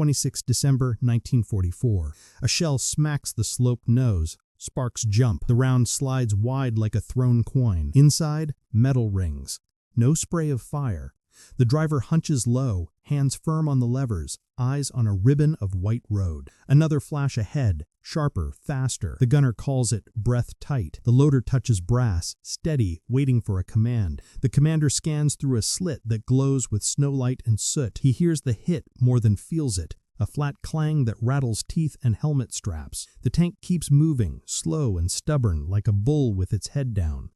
26 December 1944. A shell smacks the sloped nose. Sparks jump. The round slides wide like a thrown coin. Inside, metal rings. No spray of fire. The driver hunches low, hands firm on the levers, eyes on a ribbon of white road. Another flash ahead, sharper, faster. The gunner calls it breath tight. The loader touches brass, steady, waiting for a command. The commander scans through a slit that glows with snowlight and soot. He hears the hit more than feels it. A flat clang that rattles teeth and helmet straps. The tank keeps moving, slow and stubborn, like a bull with its head down.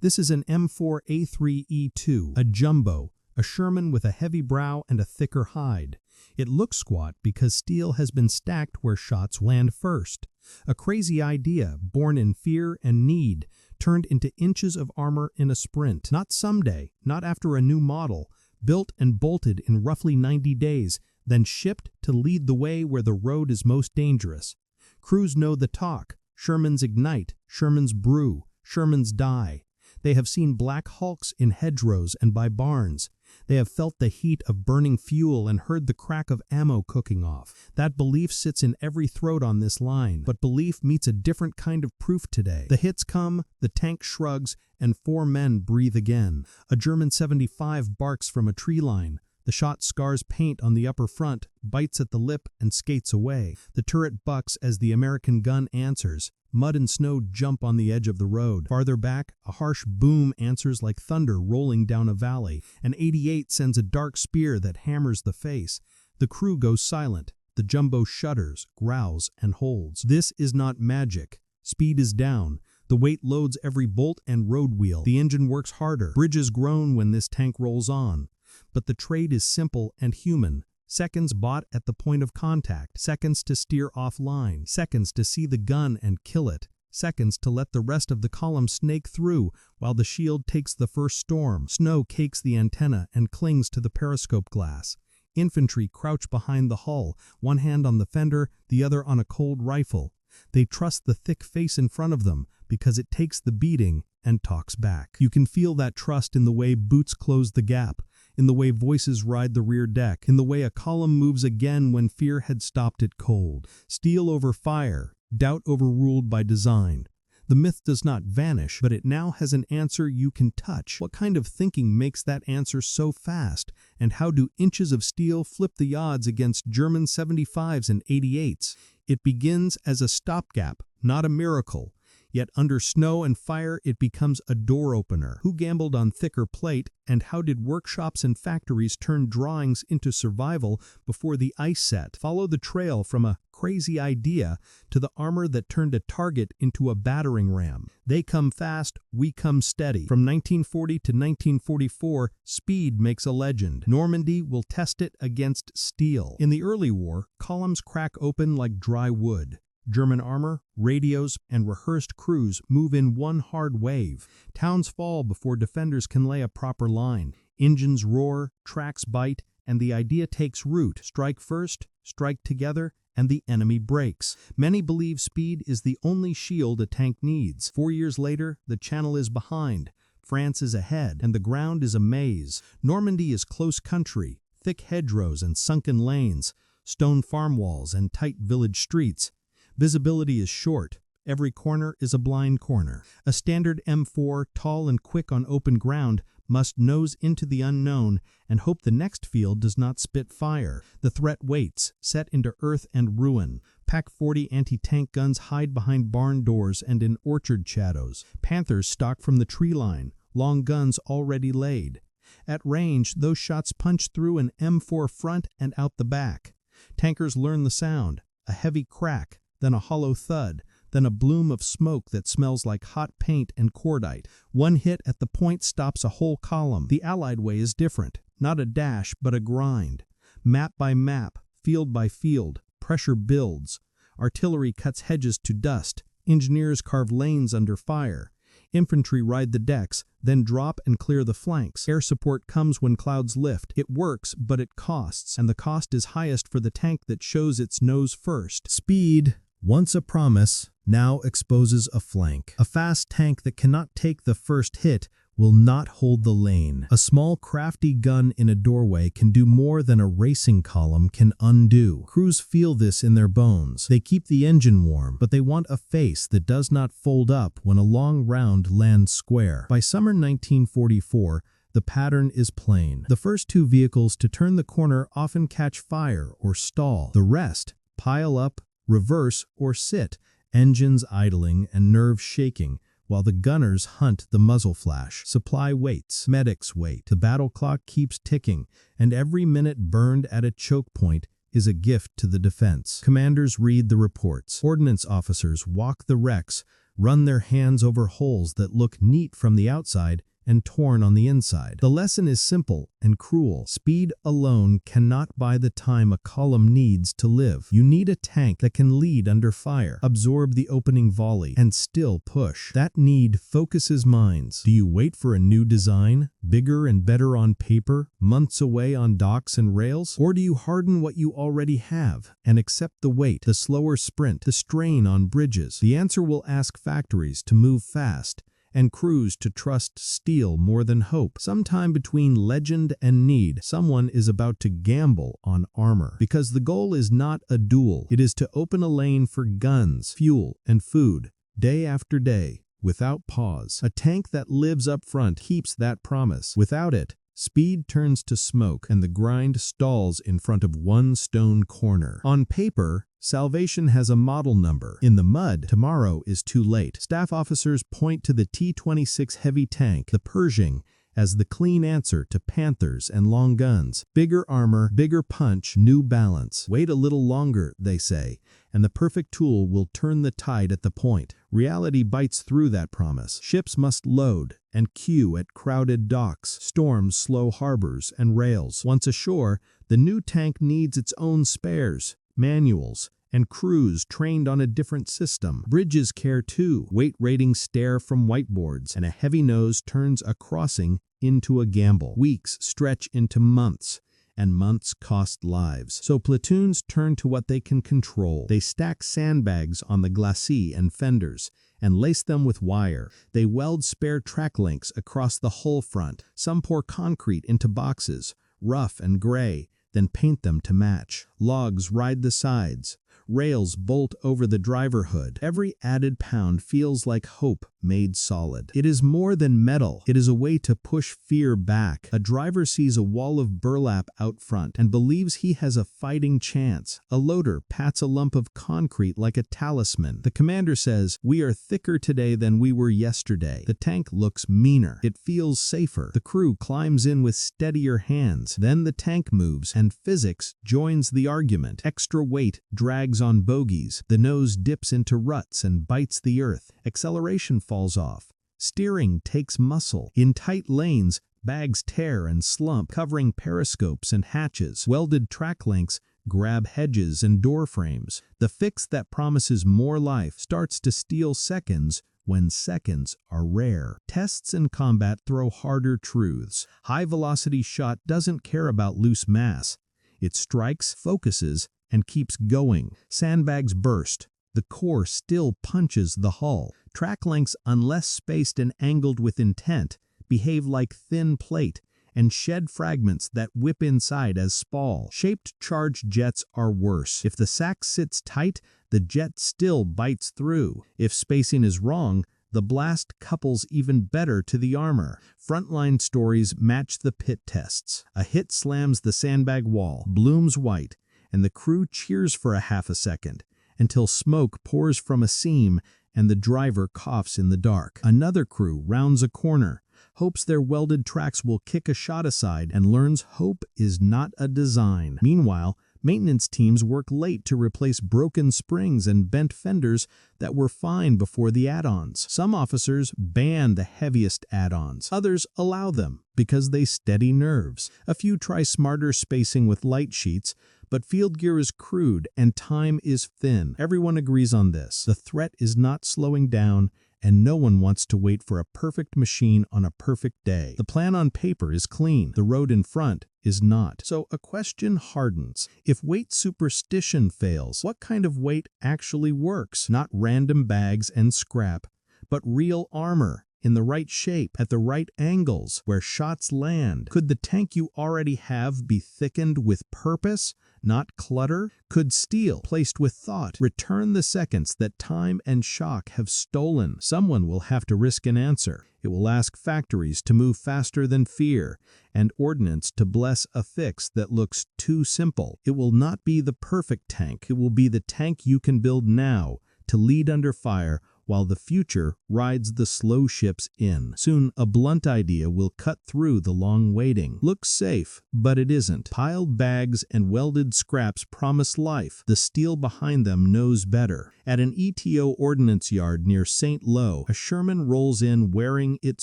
This is an M4 A3E2, a jumbo, a Sherman with a heavy brow and a thicker hide. It looks squat because steel has been stacked where shots land first. A crazy idea, born in fear and need, turned into inches of armor in a sprint. Not someday, not after a new model, built and bolted in roughly 90 days, then shipped to lead the way where the road is most dangerous. Crews know the talk. Shermans ignite, Shermans brew, Shermans die. They have seen black hulks in hedgerows and by barns. They have felt the heat of burning fuel and heard the crack of ammo cooking off. That belief sits in every throat on this line, but belief meets a different kind of proof today. The hits come, the tank shrugs, and 4 men breathe again. A German 75 barks from a tree line. The shot scars paint on the upper front, bites at the lip, and skates away. The turret bucks as the American gun answers. Mud and snow jump on the edge of the road. Farther back, a harsh boom answers like thunder rolling down a valley. An 88 sends a dark spear that hammers the face. The crew goes silent. The jumbo shudders, growls, and holds. This is not magic. Speed is down. The weight loads every bolt and road wheel. The engine works harder. Bridges groan when this tank rolls on. But the trade is simple and human. Seconds bought at the point of contact, seconds to steer offline, seconds to see the gun and kill it, seconds to let the rest of the column snake through while the shield takes the first storm. Snow cakes the antenna and clings to the periscope glass. Infantry crouch behind the hull, one hand on the fender, the other on a cold rifle. They trust the thick face in front of them because it takes the beating and talks back. You can feel that trust in the way boots close the gap, in the way voices ride the rear deck, in the way a column moves again when fear had stopped it cold. Steel over fire, doubt overruled by design. The myth does not vanish, but it now has an answer you can touch. What kind of thinking makes that answer so fast? And how do inches of steel flip the odds against German 75s and 88s? It begins as a stopgap, not a miracle. Yet under snow and fire it becomes a door opener. Who gambled on thicker plate, and how did workshops and factories turn drawings into survival before the ice set? Follow the trail from a crazy idea to the armor that turned a target into a battering ram. They come fast, we come steady. From 1940 to 1944, speed makes a legend. Normandy will test it against steel. In the early war, columns crack open like dry wood. German armor, radios, and rehearsed crews move in one hard wave. Towns fall before defenders can lay a proper line. Engines roar, tracks bite, and the idea takes root. Strike first, strike together, and the enemy breaks. Many believe speed is the only shield a tank needs. 4 years later, the Channel is behind. France is ahead, and the ground is a maze. Normandy is close country, thick hedgerows and sunken lanes, stone farm walls and tight village streets. Visibility is short. Every corner is a blind corner. A standard M4, tall and quick on open ground, must nose into the unknown and hope the next field does not spit fire. The threat waits, set into earth and ruin. Pack 40 anti-tank guns hide behind barn doors and in orchard shadows. Panthers stalk from the tree line, long guns already laid. At range, those shots punch through an M4 front and out the back. Tankers learn the sound, a heavy crack, then a hollow thud, then a bloom of smoke that smells like hot paint and cordite. One hit at the point stops a whole column. The Allied way is different, not a dash but a grind. Map by map, field by field, pressure builds. Artillery cuts hedges to dust. Engineers carve lanes under fire. Infantry ride the decks, then drop and clear the flanks. Air support comes when clouds lift. It works, but it costs, and the cost is highest for the tank that shows its nose first. Speed, once a promise, now exposes a flank. A fast tank that cannot take the first hit will not hold the lane. A small crafty gun in a doorway can do more than a racing column can undo. Crews feel this in their bones. They keep the engine warm, but they want a face that does not fold up when a long round lands square. By summer 1944, the pattern is plain. The first two vehicles to turn the corner often catch fire or stall. The rest pile up, reverse, or sit, engines idling and nerves shaking, while the gunners hunt the muzzle flash. Supply waits, medics wait. The battle clock keeps ticking, and every minute burned at a choke point is a gift to the defense. Commanders read the reports. Ordnance officers walk the wrecks, run their hands over holes that look neat from the outside and torn on the inside. The lesson is simple and cruel. Speed alone cannot buy the time a column needs to live. You need a tank that can lead under fire, absorb the opening volley, and still push. That need focuses minds. Do you wait for a new design, bigger and better on paper, months away on docks and rails? Or do you harden what you already have and accept the weight, the slower sprint, the strain on bridges? The answer will ask factories to move fast and crews to trust steel more than hope. Sometime between legend and need, someone is about to gamble on armor. Because the goal is not a duel. It is to open a lane for guns, fuel, and food, day after day, without pause. A tank that lives up front keeps that promise. Without it, speed turns to smoke and the grind stalls in front of one stone corner. On paper, salvation has a model number. In the mud, tomorrow is too late. Staff officers point to the T-26 heavy tank, the Pershing, as the clean answer to Panthers and long guns. Bigger armor, bigger punch, new balance. Wait a little longer, they say, and the perfect tool will turn the tide at the point. Reality bites through that promise. Ships must load and queue at crowded docks. Storms slow harbors and rails. Once ashore, the new tank needs its own spares, manuals, and crews trained on a different system. Bridges care too. Weight ratings stare from whiteboards, and a heavy nose turns a crossing into a gamble. Weeks stretch into months, and months cost lives. So platoons turn to what they can control. They stack sandbags on the glacis and fenders and lace them with wire. They weld spare track links across the hull front. Some pour concrete into boxes, rough and gray, then paint them to match. Logs ride the sides. Rails bolt over the driver hood. Every added pound feels like hope made solid. It is more than metal. It is a way to push fear back. A driver sees a wall of burlap out front and believes he has a fighting chance. A loader pats a lump of concrete like a talisman. The commander says, "We are thicker today than we were yesterday." The tank looks meaner. It feels safer. The crew climbs in with steadier hands. Then the tank moves, and physics joins the argument. Extra weight drags on bogies. The nose dips into ruts and bites the earth. Acceleration falls off. Steering takes muscle. In tight lanes, bags tear and slump, covering periscopes and hatches. Welded track links grab hedges and door frames. The fix that promises more life starts to steal seconds when seconds are rare. Tests in combat throw harder truths. High-velocity shot doesn't care about loose mass. It strikes, focuses, and keeps going. Sandbags burst. The core still punches the hull. Track lengths, unless spaced and angled with intent, behave like thin plate and shed fragments that whip inside as spall. Shaped charged jets are worse. If the sack sits tight, the jet still bites through. If spacing is wrong, the blast couples even better to the armor. Frontline stories match the pit tests. A hit slams the sandbag wall, blooms white, and the crew cheers for a half a second, until smoke pours from a seam and the driver coughs in the dark. Another crew rounds a corner, hopes their welded tracks will kick a shot aside, and learns hope is not a design. Meanwhile, maintenance teams work late to replace broken springs and bent fenders that were fine before the add-ons. Some officers ban the heaviest add-ons. Others allow them because they steady nerves. A few try smarter spacing with light sheets, but field gear is crude and time is thin. Everyone agrees on this. The threat is not slowing down, and no one wants to wait for a perfect machine on a perfect day. The plan on paper is clean. The road in front is not. So a question hardens. If weight superstition fails, what kind of weight actually works? Not random bags and scrap, but real armor, in the right shape, at the right angles, where shots land? Could the tank you already have be thickened with purpose, not clutter? Could steel, placed with thought, return the seconds that time and shock have stolen? Someone will have to risk an answer. It will ask factories to move faster than fear, and ordnance to bless a fix that looks too simple. It will not be the perfect tank. It will be the tank you can build now to lead under fire while the future rides the slow ships in. Soon, a blunt idea will cut through the long waiting. Looks safe, but it isn't. Piled bags and welded scraps promise life. The steel behind them knows better. At an ETO ordnance yard near St. Lo, a Sherman rolls in wearing its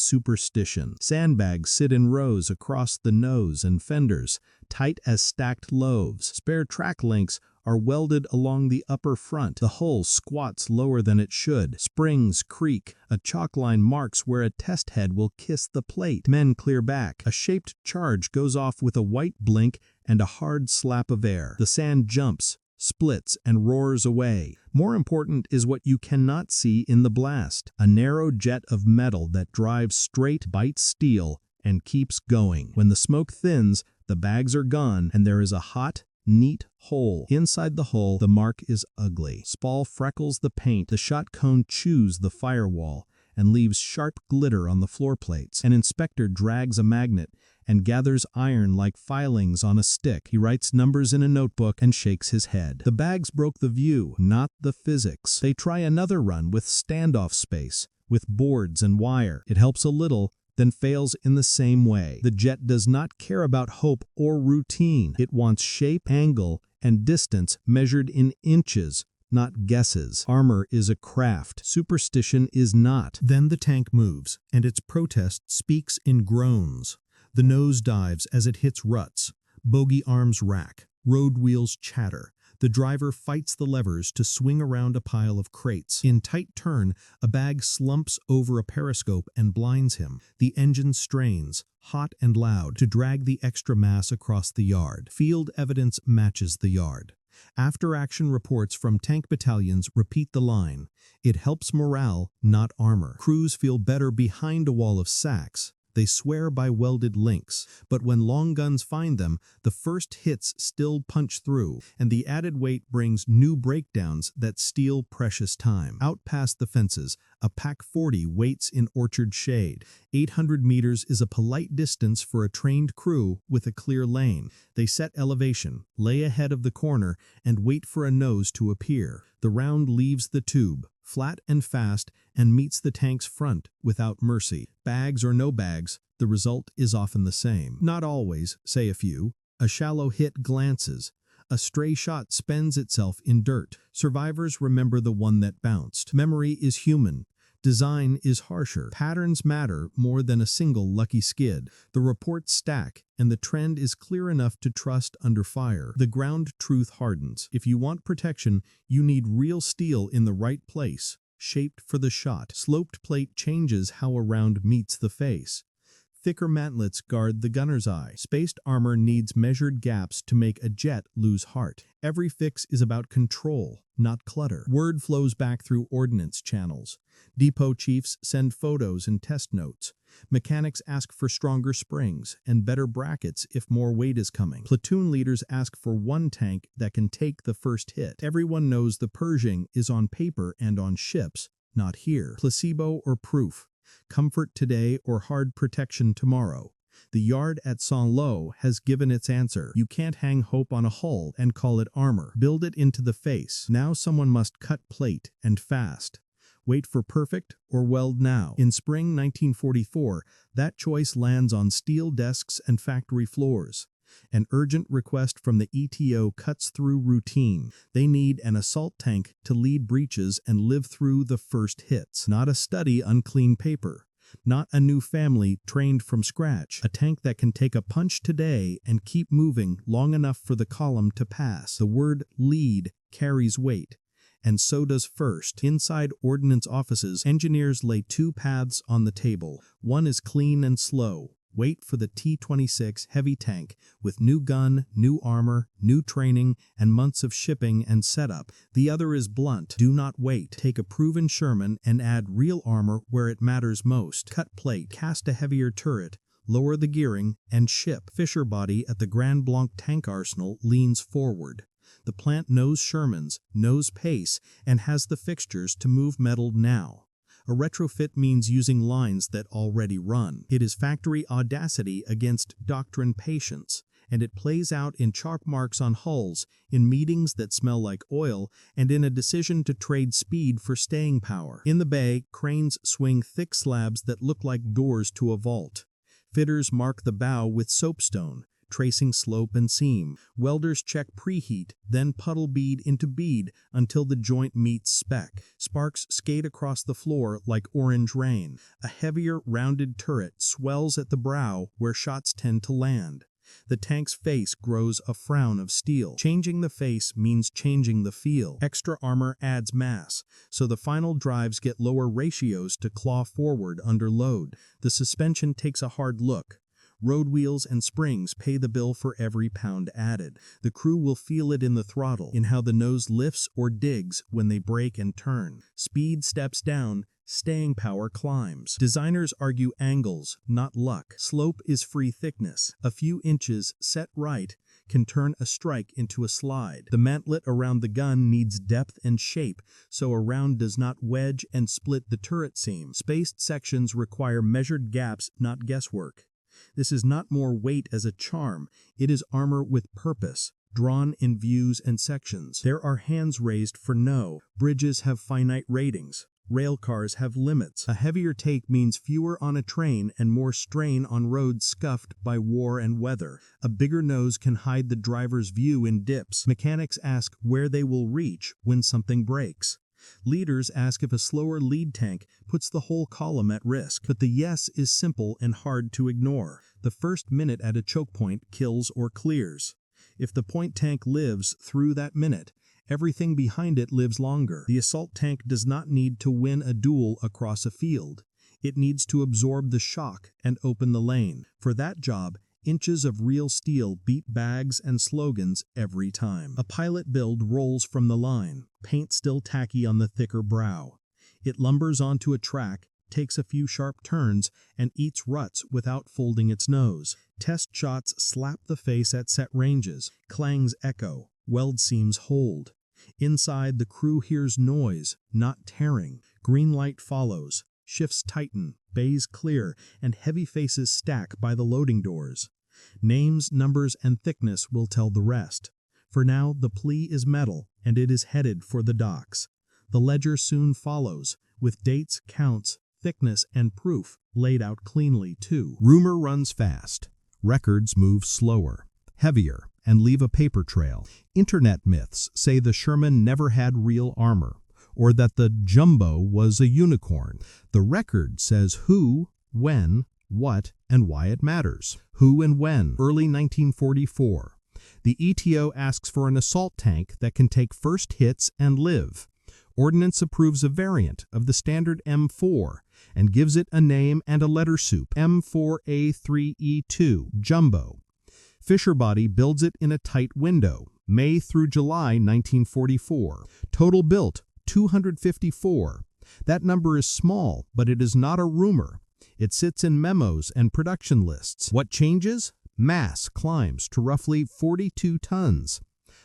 superstition. Sandbags sit in rows across the nose and fenders, tight as stacked loaves. Spare track links are welded along the upper front. The hull squats lower than it should. Springs creak. A chalk line marks where a test head will kiss the plate. Men clear back. A shaped charge goes off with a white blink and a hard slap of air. The sand jumps, splits, and roars away. More important is what you cannot see in the blast. A narrow jet of metal that drives straight, bites steel, and keeps going. When the smoke thins, the bags are gone, and there is a hot, neat hole. Inside the hole, the mark is ugly. Spall freckles the paint. The shot cone chews the firewall and leaves sharp glitter on the floor plates. An inspector drags a magnet and gathers iron like filings on a stick. He writes numbers in a notebook and shakes his head. The bags broke the view, not the physics. They try another run with standoff space, with boards and wire. It helps a little, then fails in the same way. The jet does not care about hope or routine. It wants shape, angle, and distance measured in inches, not guesses. Armor is a craft. Superstition is not. Then the tank moves, and its protest speaks in groans. The nose dives as it hits ruts. Bogey arms rack. Road wheels chatter. The driver fights the levers to swing around a pile of crates. In tight turn, a bag slumps over a periscope and blinds him. The engine strains, hot and loud, to drag the extra mass across the yard. Field evidence matches the yard. After-action reports from tank battalions repeat the line. It helps morale, not armor. Crews feel better behind a wall of sacks. They swear by welded links, but when long guns find them, the first hits still punch through, and the added weight brings new breakdowns that steal precious time. Out past the fences, a Pack 40 waits in orchard shade. 800 meters is a polite distance for a trained crew with a clear lane. They set elevation, lay ahead of the corner, and wait for a nose to appear. The round leaves the tube, flat and fast, and meets the tank's front without mercy. Bags or no bags, the result is often the same. Not always, say a few. A shallow hit glances. A stray shot spends itself in dirt. Survivors remember the one that bounced. Memory is human. Design is harsher. Patterns matter more than a single lucky skid. The reports stack, and the trend is clear enough to trust under fire. The ground truth hardens. If you want protection, you need real steel in the right place, shaped for the shot. Sloped plate changes how a round meets the face. Thicker mantlets guard the gunner's eye. Spaced armor needs measured gaps to make a jet lose heart. Every fix is about control, not clutter. Word flows back through ordnance channels. Depot chiefs send photos and test notes. Mechanics ask for stronger springs and better brackets if more weight is coming. Platoon leaders ask for one tank that can take the first hit. Everyone knows the Pershing is on paper and on ships, not here. Placebo or proof. Comfort today or hard protection tomorrow. The yard at Saint-Lô has given its answer. You can't hang hope on a hull and call it armor. Build it into the face. Now someone must cut plate, and fast. Wait for perfect or weld now. In spring 1944, that choice lands on steel desks and factory floors. An urgent request from the ETO cuts through routine. They need an assault tank to lead breaches and live through the first hits. Not a study on clean paper. Not a new family trained from scratch. A tank that can take a punch today and keep moving long enough for the column to pass. The word lead carries weight. And so does first. Inside ordnance offices, engineers lay two paths on the table. One is clean and slow. Wait for the T-26 heavy tank with new gun, new armor, new training, and months of shipping and setup. The other is blunt. Do not wait. Take a proven Sherman and add real armor where it matters most. Cut plate, cast a heavier turret, lower the gearing, and ship. Fisher body at the Grand Blanc tank arsenal leans forward. The plant knows Shermans, knows pace, and has the fixtures to move metal now. A retrofit means using lines that already run. It is factory audacity against doctrine patience, and it plays out in chalk marks on hulls, in meetings that smell like oil, and in a decision to trade speed for staying power. In the bay, cranes swing thick slabs that look like doors to a vault. Fitters mark the bow with soapstone, tracing slope and seam. Welders check preheat, then puddle bead into bead until the joint meets spec. Sparks skate across the floor like orange rain. A heavier, rounded turret swells at the brow where shots tend to land. The tank's face grows a frown of steel. Changing the face means changing the feel. Extra armor adds mass, so the final drives get lower ratios to claw forward under load. The suspension takes a hard look. Road wheels and springs pay the bill for every pound added. The crew will feel it in the throttle, in how the nose lifts or digs when they brake and turn. Speed steps down, staying power climbs. Designers argue angles, not luck. Slope is free thickness. A few inches set right can turn a strike into a slide. The mantlet around the gun needs depth and shape, so a round does not wedge and split the turret seam. Spaced sections require measured gaps, not guesswork. This is not more weight as a charm, it is armor with purpose, drawn in views and sections. There are hands raised for no. Bridges have finite ratings. Rail cars have limits. A heavier take means fewer on a train and more strain on roads scuffed by war and weather. A bigger nose can hide the driver's view in dips. Mechanics ask where they will reach when something breaks. Leaders ask if a slower lead tank puts the whole column at risk. But the yes is simple and hard to ignore. The first minute at a choke point kills or clears. If the point tank lives through that minute, everything behind it lives longer. The assault tank does not need to win a duel across a field. It needs to absorb the shock and open the lane. For that job, inches of real steel beat bags and slogans every time. A pilot build rolls from the line, paint still tacky on the thicker brow. It lumbers onto a track, takes a few sharp turns, and eats ruts without folding its nose. Test shots slap the face at set ranges. Clangs echo. Weld seams hold. Inside, the crew hears noise, not tearing. Green light follows. Shifts tighten. Bays clear, and heavy faces stack by the loading doors. Names, numbers, and thickness will tell the rest. For now, the plea is metal, and it is headed for the docks. The ledger soon follows, with dates, counts, thickness, and proof laid out cleanly, too. Rumor runs fast. Records move slower, heavier, and leave a paper trail. Internet myths say the Sherman never had real armor, or that the jumbo was a unicorn. The record says who, when, what, and why it matters. Who and when. Early 1944. The ETO asks for an assault tank that can take first hits and live. Ordnance approves a variant of the standard M4 and gives it a name and a letter soup, M4A3E2, Jumbo. Fisher-Body builds it in a tight window, May through July 1944. Total built, 254. That number is small, but it is not a rumor. It sits in memos and production lists. What changes? Mass climbs to roughly 42 tons.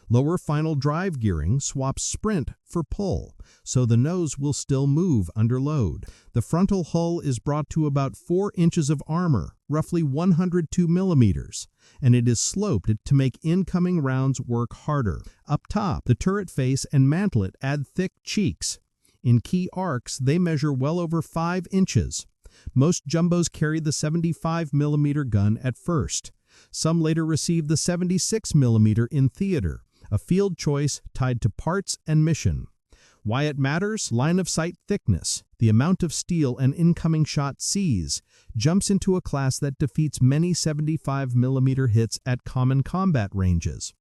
Lower final drive gearing swaps sprint for pull, so the nose will still move under load. The frontal hull is brought to about 4 inches of armor, roughly 102 millimeters, and it is sloped to make incoming rounds work harder. Up top, the turret face and mantlet add thick cheeks. In key arcs, they measure well over 5 inches. Most jumbos carry the 75mm gun at first. Some later receive the 76mm in theater, a field choice tied to parts and mission. Why it matters? Line of sight thickness, the amount of steel an incoming shot sees, jumps into a class that defeats many 75mm hits at common combat ranges.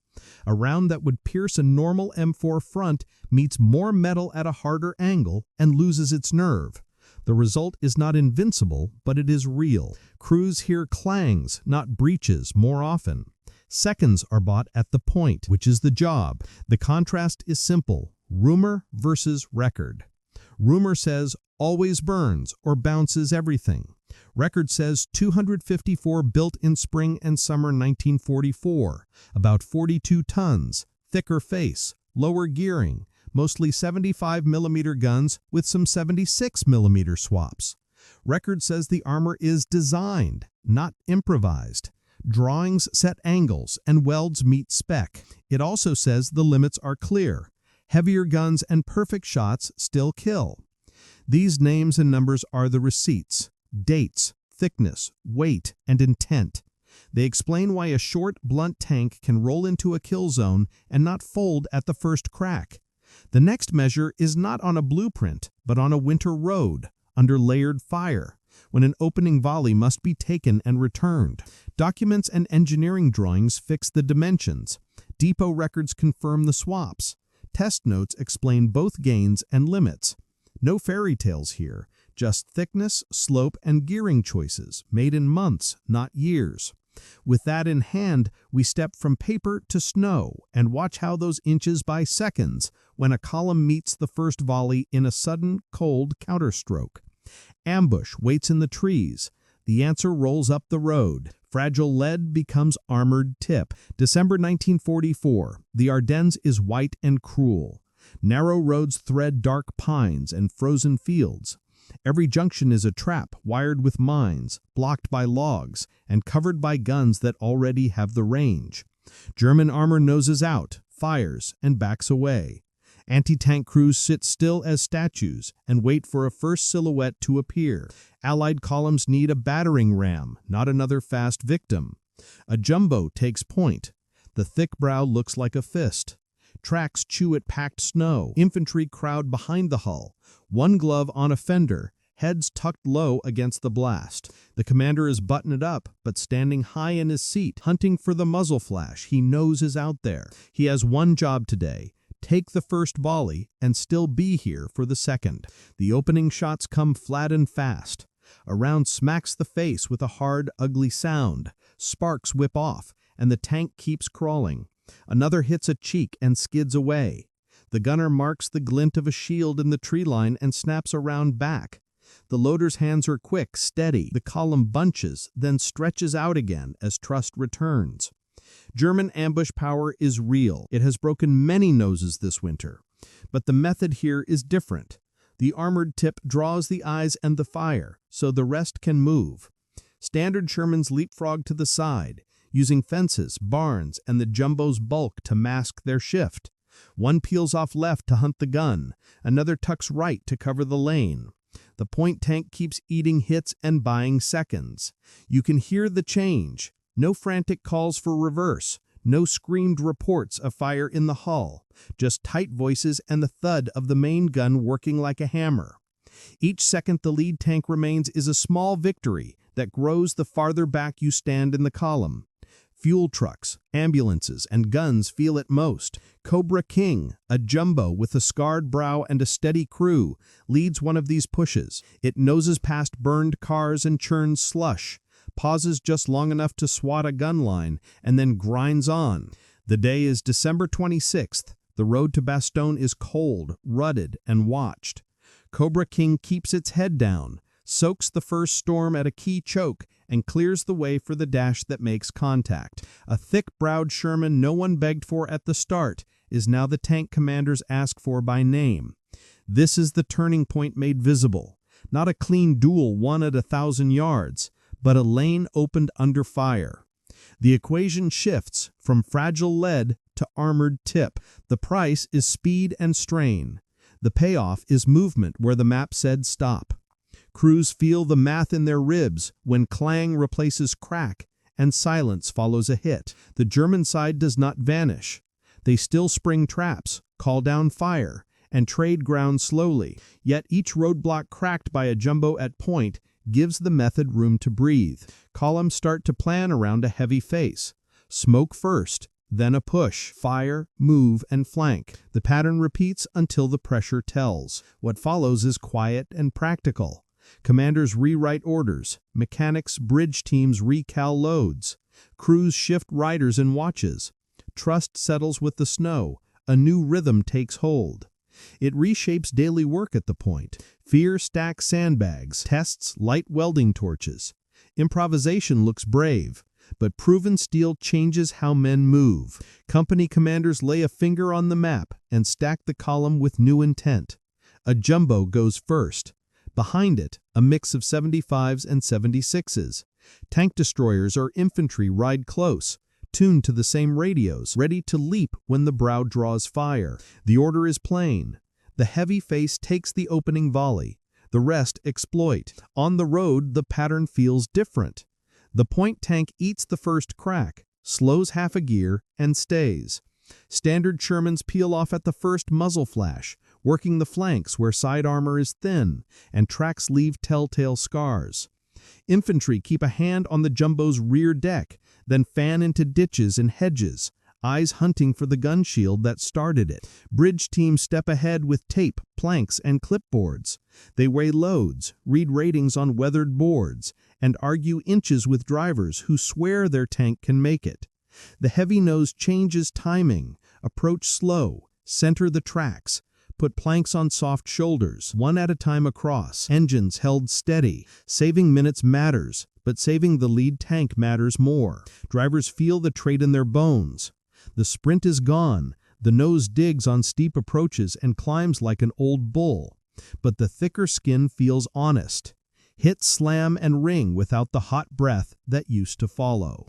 A round that would pierce a normal M4 front meets more metal at a harder angle and loses its nerve. The result is not invincible, but it is real. Crews hear clangs, not breaches, more often. Seconds are bought at the point, which is the job. The contrast is simple: rumor versus record. Rumor says always burns or bounces everything. Record says 254 built in spring and summer 1944, about 42 tons, thicker face, lower gearing, mostly 75mm guns with some 76mm swaps. Record says the armor is designed, not improvised. Drawings set angles and welds meet spec. It also says the limits are clear. Heavier guns and perfect shots still kill. These names and numbers are the receipts, dates, thickness, weight, and intent. They explain why a short, blunt tank can roll into a kill zone and not fold at the first crack. The next measure is not on a blueprint, but on a winter road, under layered fire, when an opening volley must be taken and returned. Documents and engineering drawings fix the dimensions. Depot records confirm the swaps. Test notes explain both gains and limits. No fairy tales here, just thickness, slope, and gearing choices, made in months, not years. With that in hand, we step from paper to snow and watch how those inches by seconds when a column meets the first volley in a sudden, cold counterstroke. Ambush waits in the trees. The answer rolls up the road. Fragile lead becomes armored tip. December 1944. The Ardennes is white and cruel. Narrow roads thread dark pines and frozen fields. Every junction is a trap wired with mines, blocked by logs, and covered by guns that already have the range. German armor noses out, fires, and backs away. Anti-tank crews sit still as statues and wait for a first silhouette to appear. Allied columns need a battering ram, not another fast victim. A jumbo takes point. The thick brow looks like a fist. Tracks chew at packed snow. Infantry crowd behind the hull. One glove on a fender, heads tucked low against the blast. The commander is buttoned up, but standing high in his seat, hunting for the muzzle flash he knows is out there. He has one job today: take the first volley and still be here for the second. The opening shots come flat and fast. A round smacks the face with a hard, ugly sound. Sparks whip off, and the tank keeps crawling. Another hits a cheek and skids away. The gunner marks the glint of a shield in the tree line and snaps around back. The loader's hands are quick, steady. The column bunches, then stretches out again as trust returns. German ambush power is real. It has broken many noses this winter. But the method here is different. The armored tip draws the eyes and the fire, so the rest can move. Standard Shermans leapfrog to the side, using fences, barns, and the jumbo's bulk to mask their shift. One peels off left to hunt the gun, another tucks right to cover the lane. The point tank keeps eating hits and buying seconds. You can hear the change. No frantic calls for reverse, no screamed reports of fire in the hull, just tight voices and the thud of the main gun working like a hammer. Each second the lead tank remains is a small victory that grows the farther back you stand in the column. Fuel trucks, ambulances, and guns feel it most. Cobra King, a jumbo with a scarred brow and a steady crew, leads one of these pushes. It noses past burned cars and churns slush, pauses just long enough to swat a gun line, and then grinds on. The day is December 26th. The road to Bastogne is cold, rutted, and watched. Cobra King keeps its head down, soaks the first storm at a key choke, and clears the way for the dash that makes contact. A thick-browed Sherman no one begged for at the start is now the tank commanders ask for by name. This is the turning point made visible. Not a clean duel won at 1,000 yards, but a lane opened under fire. The equation shifts from fragile lead to armored tip. The price is speed and strain. The payoff is movement where the map said stop. Crews feel the math in their ribs when clang replaces crack and silence follows a hit. The German side does not vanish. They still spring traps, call down fire, and trade ground slowly. Yet each roadblock cracked by a jumbo at point gives the method room to breathe. Columns start to plan around a heavy face. Smoke first, then a push, fire, move, and flank. The pattern repeats until the pressure tells. What follows is quiet and practical. Commanders rewrite orders, mechanics, bridge teams recal loads, crews shift riders and watches. Trust settles with the snow, a new rhythm takes hold. It reshapes daily work at the point. Fear stacks sandbags, tests light welding torches. Improvisation looks brave, but proven steel changes how men move. Company commanders lay a finger on the map and stack the column with new intent. A jumbo goes first. Behind it, a mix of 75s and 76s. Tank destroyers or infantry ride close, tuned to the same radios, ready to leap when the brow draws fire. The order is plain. The heavy face takes the opening volley. The rest exploit. On the road, the pattern feels different. The point tank eats the first crack, slows half a gear, and stays. Standard Shermans peel off at the first muzzle flash, working the flanks where side armor is thin, and tracks leave telltale scars. Infantry keep a hand on the jumbo's rear deck, then fan into ditches and hedges, eyes hunting for the gun shield that started it. Bridge teams step ahead with tape, planks, and clipboards. They weigh loads, read ratings on weathered boards, and argue inches with drivers who swear their tank can make it. The heavy nose changes timing, approach slow, center the tracks, put planks on soft shoulders, one at a time across, engines held steady. Saving minutes matters, but saving the lead tank matters more. Drivers feel the trait in their bones. The sprint is gone, the nose digs on steep approaches and climbs like an old bull, but the thicker skin feels honest. Hit, slam, and ring without the hot breath that used to follow.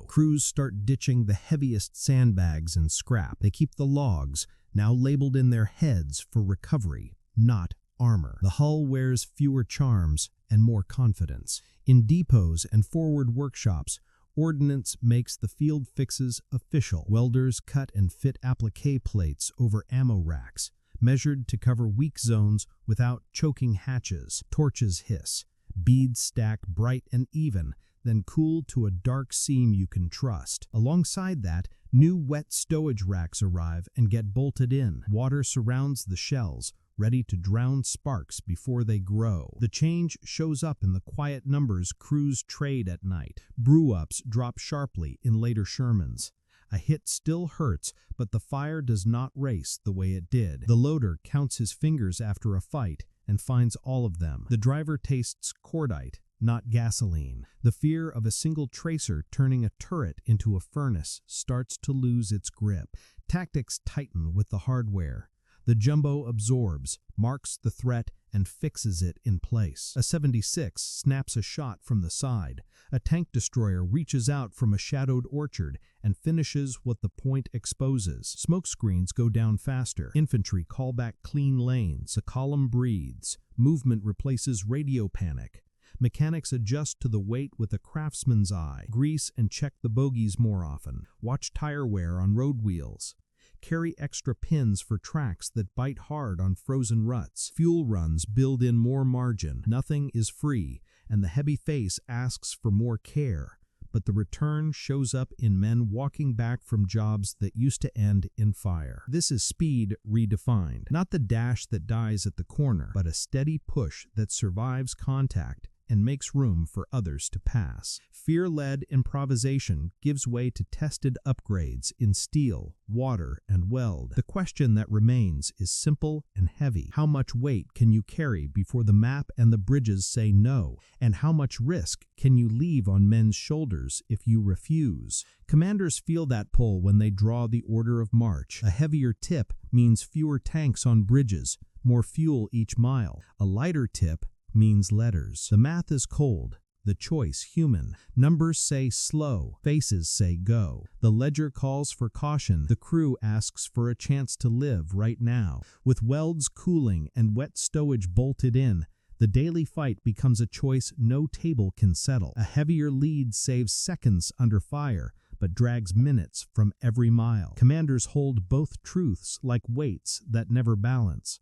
Crews start ditching the heaviest sandbags and scrap. They keep the logs, now labeled in their heads for recovery, not armor. The hull wears fewer charms and more confidence. In depots and forward workshops, ordnance makes the field fixes official. Welders cut and fit appliqué plates over ammo racks, measured to cover weak zones without choking hatches. Torches hiss, beads stack bright and even, then cool to a dark seam you can trust. Alongside that, new wet stowage racks arrive and get bolted in. Water surrounds the shells, ready to drown sparks before they grow. The change shows up in the quiet numbers crews trade at night. Brew-ups drop sharply in later Shermans. A hit still hurts, but the fire does not race the way it did. The loader counts his fingers after a fight and finds all of them. The driver tastes cordite, not gasoline. The fear of a single tracer turning a turret into a furnace starts to lose its grip. Tactics tighten with the hardware. The jumbo absorbs, marks the threat, and fixes it in place. A 76 snaps a shot from the side. A tank destroyer reaches out from a shadowed orchard and finishes what the point exposes. Smoke screens go down faster. Infantry call back clean lanes. The column breathes. Movement replaces radio panic. Mechanics adjust to the weight with a craftsman's eye. Grease and check the bogies more often. Watch tire wear on road wheels. Carry extra pins for tracks that bite hard on frozen ruts. Fuel runs build in more margin. Nothing is free, and the heavy face asks for more care. But the return shows up in men walking back from jobs that used to end in fire. This is speed redefined. Not the dash that dies at the corner, but a steady push that survives contact and makes room for others to pass. Fear-led improvisation gives way to tested upgrades in steel, water, and weld. The question that remains is simple and heavy. How much weight can you carry before the map and the bridges say no? And how much risk can you leave on men's shoulders if you refuse? Commanders feel that pull when they draw the order of march. A heavier tip means fewer tanks on bridges, more fuel each mile. A lighter tip means letters. The math is cold, the choice human. Numbers say slow, faces say go. The ledger calls for caution, the crew asks for a chance to live right now. With welds cooling and wet stowage bolted in, the daily fight becomes a choice no table can settle. A heavier lead saves seconds under fire, but drags minutes from every mile. Commanders hold both truths like weights that never balance.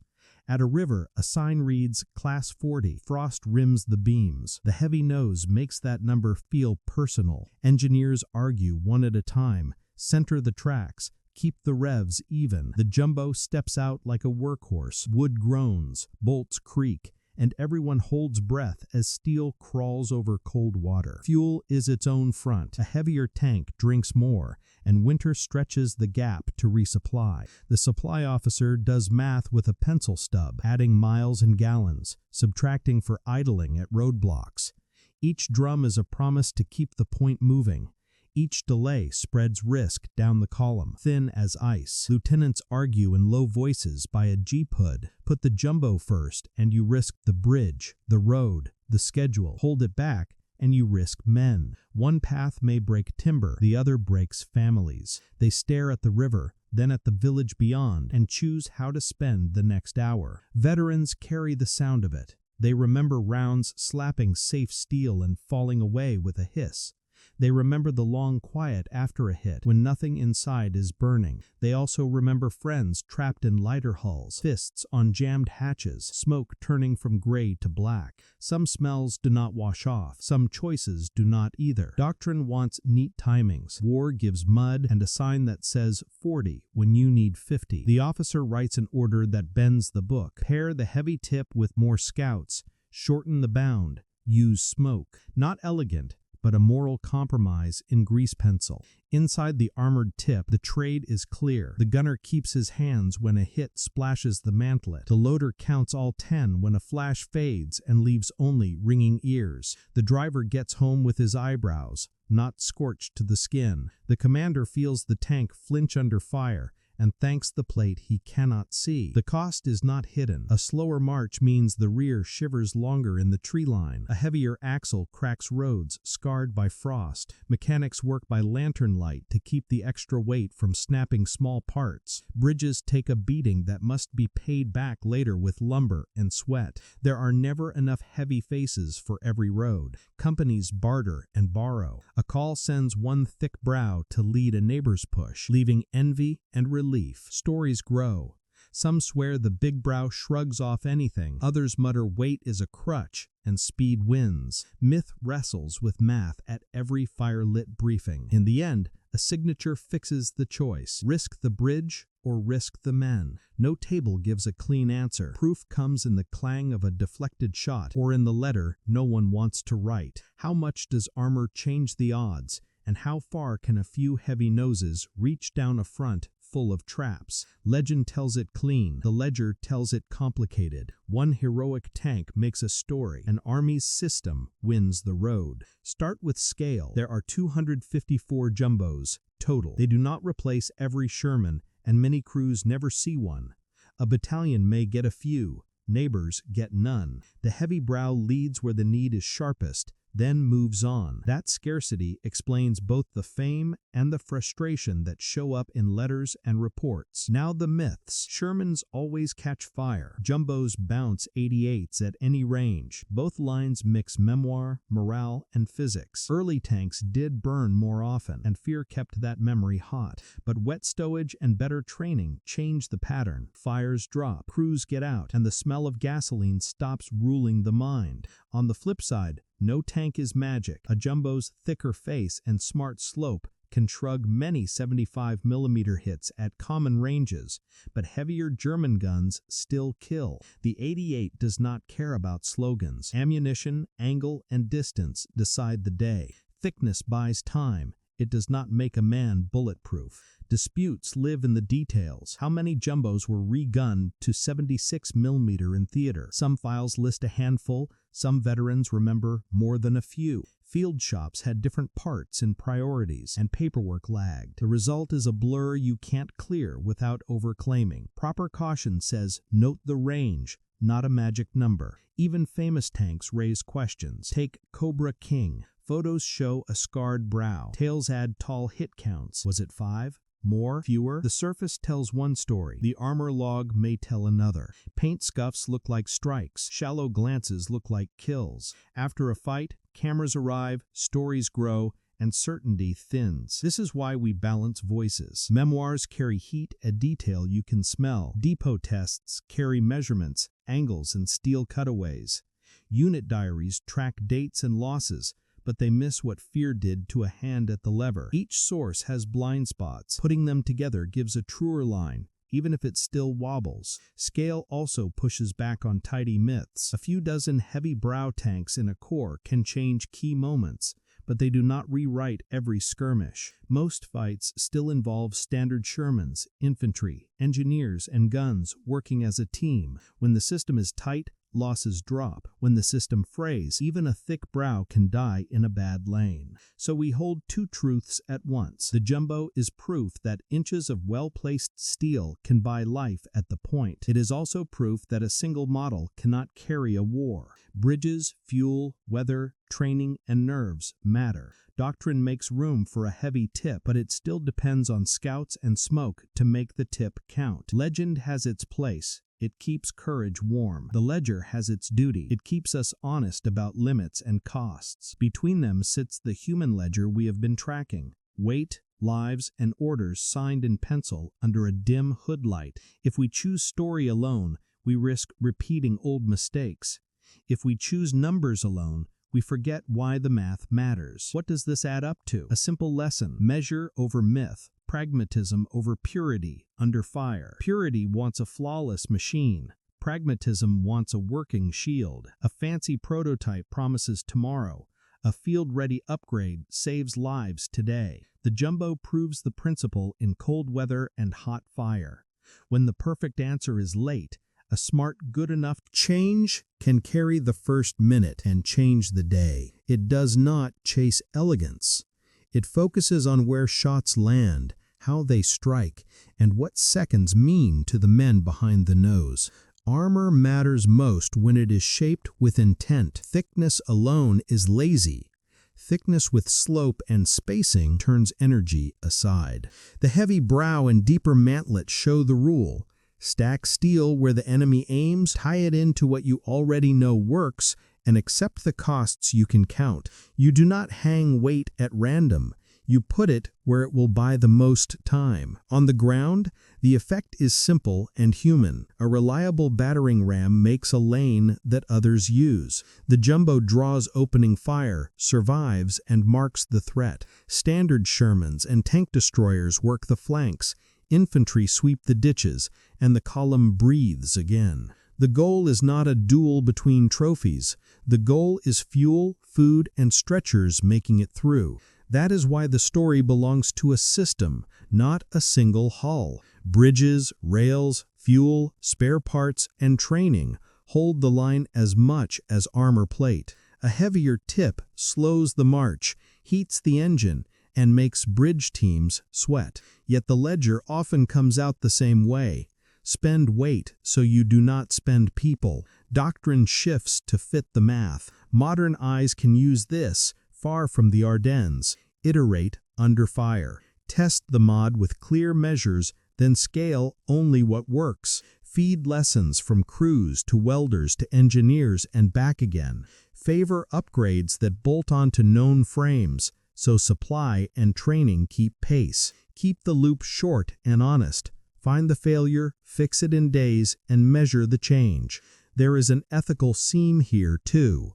At a river, a sign reads Class 40. Frost rims the beams. The heavy nose makes that number feel personal. Engineers argue one at a time, center the tracks, keep the revs even. The jumbo steps out like a workhorse. Wood groans, bolts creak, and everyone holds breath as steel crawls over cold water. Fuel is its own front. A heavier tank drinks more, and winter stretches the gap to resupply. The supply officer does math with a pencil stub, adding miles and gallons, subtracting for idling at roadblocks. Each drum is a promise to keep the point moving. Each delay spreads risk down the column, thin as ice. Lieutenants argue in low voices by a jeep hood. Put the jumbo first, and you risk the bridge, the road, the schedule. Hold it back, and you risk men. One path may break timber, the other breaks families. They stare at the river, then at the village beyond, and choose how to spend the next hour. Veterans carry the sound of it. They remember rounds slapping safe steel and falling away with a hiss. They remember the long quiet after a hit, when nothing inside is burning. They also remember friends trapped in lighter hulls, fists on jammed hatches, smoke turning from gray to black. Some smells do not wash off. Some choices do not either. Doctrine wants neat timings. War gives mud and a sign that says 40 when you need 50. The officer writes an order that bends the book. Pair the heavy tip with more scouts. Shorten the bound. Use smoke. Not elegant, but a moral compromise in grease pencil. Inside the armored tip, the trade is clear. The gunner keeps his hands when a hit splashes the mantlet. The loader counts all 10 when a flash fades and leaves only ringing ears. The driver gets home with his eyebrows not scorched to the skin. The commander feels the tank flinch under fire and thanks the plate he cannot see. The cost is not hidden. A slower march means the rear shivers longer in the tree line. A heavier axle cracks roads scarred by frost. Mechanics work by lantern light to keep the extra weight from snapping small parts. Bridges take a beating that must be paid back later with lumber and sweat. There are never enough heavy faces for every road. Companies barter and borrow. A call sends one thick brow to lead a neighbor's push, leaving envy and relief. Stories grow. Some swear the big brow shrugs off anything. Others mutter weight is a crutch and speed wins. Myth wrestles with math at every fire-lit briefing. In the end, a signature fixes the choice. Risk the bridge or risk the men. No table gives a clean answer. Proof comes in the clang of a deflected shot or in the letter no one wants to write. How much does armor change the odds? And how far can a few heavy noses reach down a front full of traps? Legend tells it clean. The ledger tells it complicated. One heroic tank makes a story. An army's system wins the road. Start with scale. There are 254 jumbos total. They do not replace every Sherman, and many crews never see one. A battalion may get a few. Neighbors get none. The heavy brow leads where the need is sharpest, then moves on. That scarcity explains both the fame and the frustration that show up in letters and reports. Now the myths. Shermans always catch fire. Jumbos bounce 88s at any range. Both lines mix memoir, morale, and physics. Early tanks did burn more often, and fear kept that memory hot. But wet stowage and better training changed the pattern. Fires drop, crews get out, and the smell of gasoline stops ruling the mind. On the flip side, no tank is magic. A jumbo's thicker face and smart slope can shrug many 75mm hits at common ranges, but heavier German guns still kill. The 88 does not care about slogans. Ammunition, angle, and distance decide the day. Thickness buys time. It does not make a man bulletproof. Disputes live in the details. How many jumbos were re-gunned to 76mm in theater? Some files list a handful. Some veterans remember more than a few. Field shops had different parts and priorities, and paperwork lagged. The result is a blur you can't clear without overclaiming. Proper caution says, note the range, not a magic number. Even famous tanks raise questions. Take Cobra King. Photos show a scarred brow. Tales add tall hit counts. Was it 5? More? Fewer? The surface tells one story. The armor log may tell another. Paint scuffs look like strikes. Shallow glances look like kills. After a fight, cameras arrive, stories grow, and certainty thins. This is why we balance voices. Memoirs carry heat and detail you can smell. Depot tests carry measurements, angles, and steel cutaways. Unit diaries track dates and losses, but they miss what fear did to a hand at the lever. Each source has blind spots. Putting them together gives a truer line. even if it still wobbles. Scale also pushes back on tidy myths. A few dozen heavy brow tanks in a corps can change key moments, but they do not rewrite every skirmish. Most fights still involve standard Shermans, infantry, engineers, and guns working as a team. When the system is tight, losses drop. When the system frays, even a thick brow can die in a bad lane. So we hold two truths at once. The jumbo is proof that inches of well-placed steel can buy life at the point. It is also proof that a single model cannot carry a war. Bridges, fuel, weather, training, and nerves matter. Doctrine makes room for a heavy tip, but it still depends on scouts and smoke to make the tip count. Legend has its place. It keeps courage warm. The ledger has its duty. It keeps us honest about limits and costs. Between them sits the human ledger we have been tracking. Weight, lives, and orders signed in pencil under a dim hood light. If we choose story alone, we risk repeating old mistakes. If we choose numbers alone, we forget why the math matters. What does this add up to? A simple lesson: measure over myth. Pragmatism over purity under fire. Purity wants a flawless machine. Pragmatism wants a working shield. A fancy prototype promises tomorrow. A field-ready upgrade saves lives today. The jumbo proves the principle in cold weather and hot fire. When the perfect answer is late, a smart, good enough change can carry the first minute and change the day. It does not chase elegance. It focuses on where shots land, how they strike, and what seconds mean to the men behind the nose. Armor matters most when it is shaped with intent. Thickness alone is lazy. Thickness with slope and spacing turns energy aside. The heavy brow and deeper mantlet show the rule. Stack steel where the enemy aims, tie it into what you already know works, and accept the costs you can count. You do not hang weight at random. You put it where it will buy the most time. On the ground, the effect is simple and human. A reliable battering ram makes a lane that others use. The jumbo draws opening fire, survives, and marks the threat. Standard Shermans and tank destroyers work the flanks. Infantry sweep the ditches, and the column breathes again. The goal is not a duel between trophies. The goal is fuel, food, and stretchers making it through. That is why the story belongs to a system, not a single hull. Bridges, rails, fuel, spare parts, and training hold the line as much as armor plate. A heavier tip slows the march, heats the engine, and makes bridge teams sweat. Yet the ledger often comes out the same way. Spend weight so you do not spend people. Doctrine shifts to fit the math. Modern eyes can use this, far from the Ardennes. Iterate under fire. Test the mod with clear measures, then scale only what works. Feed lessons from crews to welders to engineers and back again. Favor upgrades that bolt onto known frames, so supply and training keep pace. Keep the loop short and honest. Find the failure, fix it in days, and measure the change. There is an ethical seam here, too.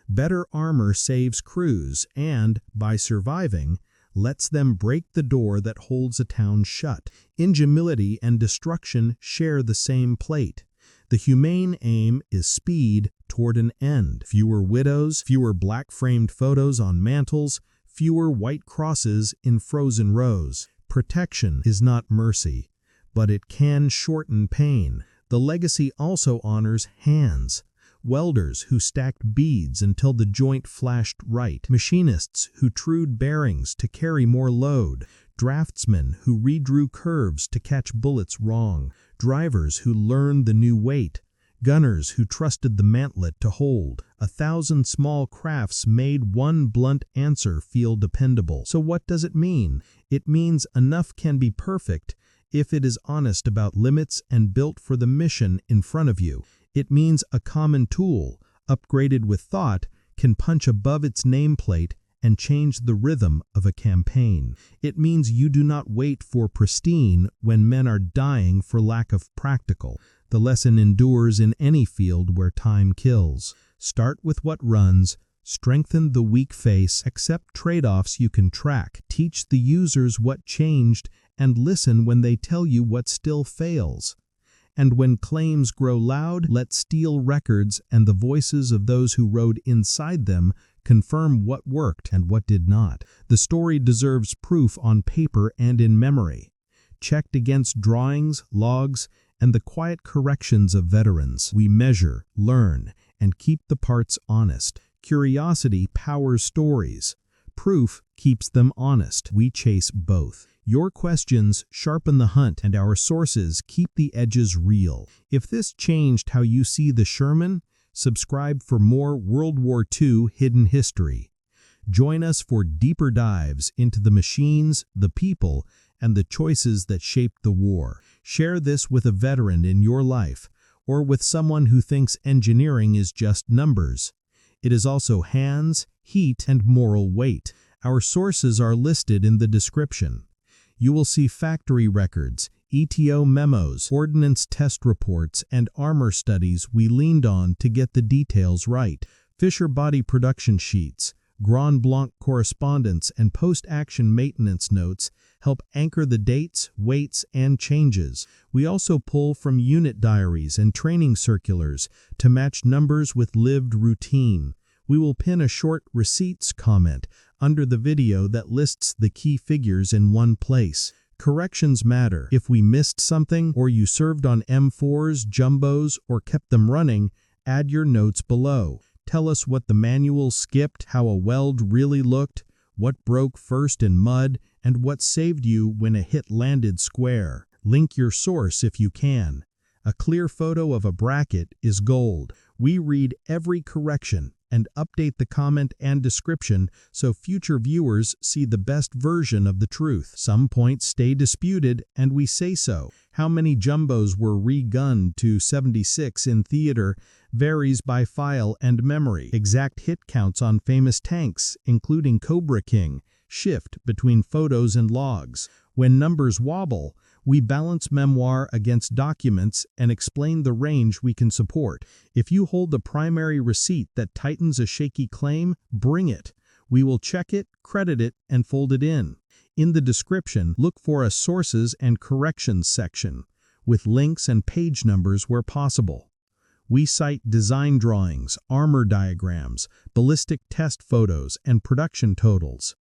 Better armor saves crews and, by surviving, lets them break the door that holds a town shut. Ingenuity and destruction share the same plate. The humane aim is speed toward an end. Fewer widows, fewer black-framed photos on mantles, fewer white crosses in frozen rows. Protection is not mercy, but it can shorten pain. The legacy also honors hands. Welders who stacked beads until the joint flashed right. Machinists who trued bearings to carry more load. Draftsmen who redrew curves to catch bullets wrong. Drivers who learned the new weight. Gunners who trusted the mantlet to hold. 1,000 small crafts made one blunt answer feel dependable. So what does it mean? It means enough can be perfect if it is honest about limits and built for the mission in front of you. It means a common tool, upgraded with thought, can punch above its nameplate and change the rhythm of a campaign. It means you do not wait for pristine when men are dying for lack of practical. The lesson endures in any field where time kills. Start with what runs, strengthen the weak face, accept trade-offs you can track, teach the users what changed, and listen when they tell you what still fails. And when claims grow loud, let steel records and the voices of those who rode inside them confirm what worked and what did not. The story deserves proof on paper and in memory, checked against drawings, logs, and the quiet corrections of veterans. We measure, learn, and keep the parts honest. Curiosity powers stories. Proof keeps them honest. We chase both. Your questions sharpen the hunt, and our sources keep the edges real. If this changed how you see the Sherman, subscribe for more World War II hidden history. Join us for deeper dives into the machines, the people, and the choices that shaped the war. Share this with a veteran in your life, or with someone who thinks engineering is just numbers. It is also hands, heat, and moral weight. Our sources are listed in the description. You will see factory records, ETO memos, ordnance test reports, and armor studies we leaned on to get the details right. Fisher body production sheets, Grand Blanc correspondence, and post-action maintenance notes help anchor the dates, weights, and changes. We also pull from unit diaries and training circulars to match numbers with lived routine. We will pin a short receipts comment under the video that lists the key figures in one place. Corrections matter. If we missed something, or you served on M4s, jumbos, or kept them running, add your notes below. Tell us what the manual skipped, how a weld really looked, what broke first in mud, and what saved you when a hit landed square. Link your source if you can. A clear photo of a bracket is gold. We read every correction and update the comment and description so future viewers see the best version of the truth. Some points stay disputed, and we say so. How many jumbos were re-gunned to 76 in theater varies by file and memory. Exact hit counts on famous tanks, including Cobra King, shift between photos and logs. When numbers wobble, we balance memoir against documents and explain the range we can support. If you hold the primary receipt that tightens a shaky claim, bring it. We will check it, credit it, and fold it in. In the description, look for a sources and corrections section, with links and page numbers where possible. We cite design drawings, armor diagrams, ballistic test photos, and production totals.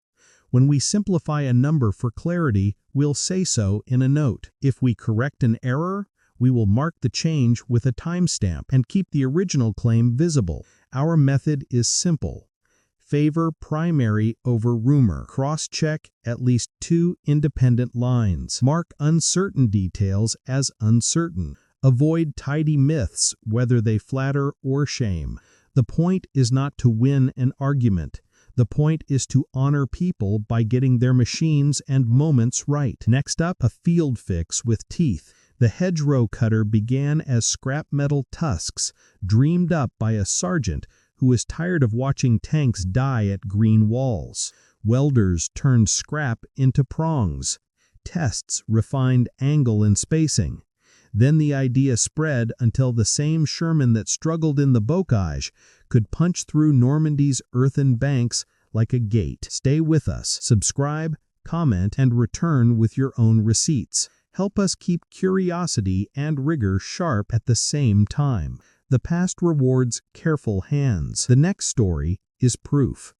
When we simplify a number for clarity, we'll say so in a note. If we correct an error, we will mark the change with a timestamp and keep the original claim visible. Our method is simple. Favor primary over rumor. Cross-check at least 2 independent lines. Mark uncertain details as uncertain. Avoid tidy myths, whether they flatter or shame. The point is not to win an argument. The point is to honor people by getting their machines and moments right. Next up, a field fix with teeth. The hedgerow cutter began as scrap metal tusks, dreamed up by a sergeant who was tired of watching tanks die at green walls. Welders turned scrap into prongs. Tests refined angle and spacing. Then the idea spread until the same Sherman that struggled in the bocage could punch through Normandy's earthen banks like a gate. Stay with us, subscribe, comment, and return with your own receipts. Help us keep curiosity and rigor sharp at the same time. The past rewards careful hands. The next story is proof.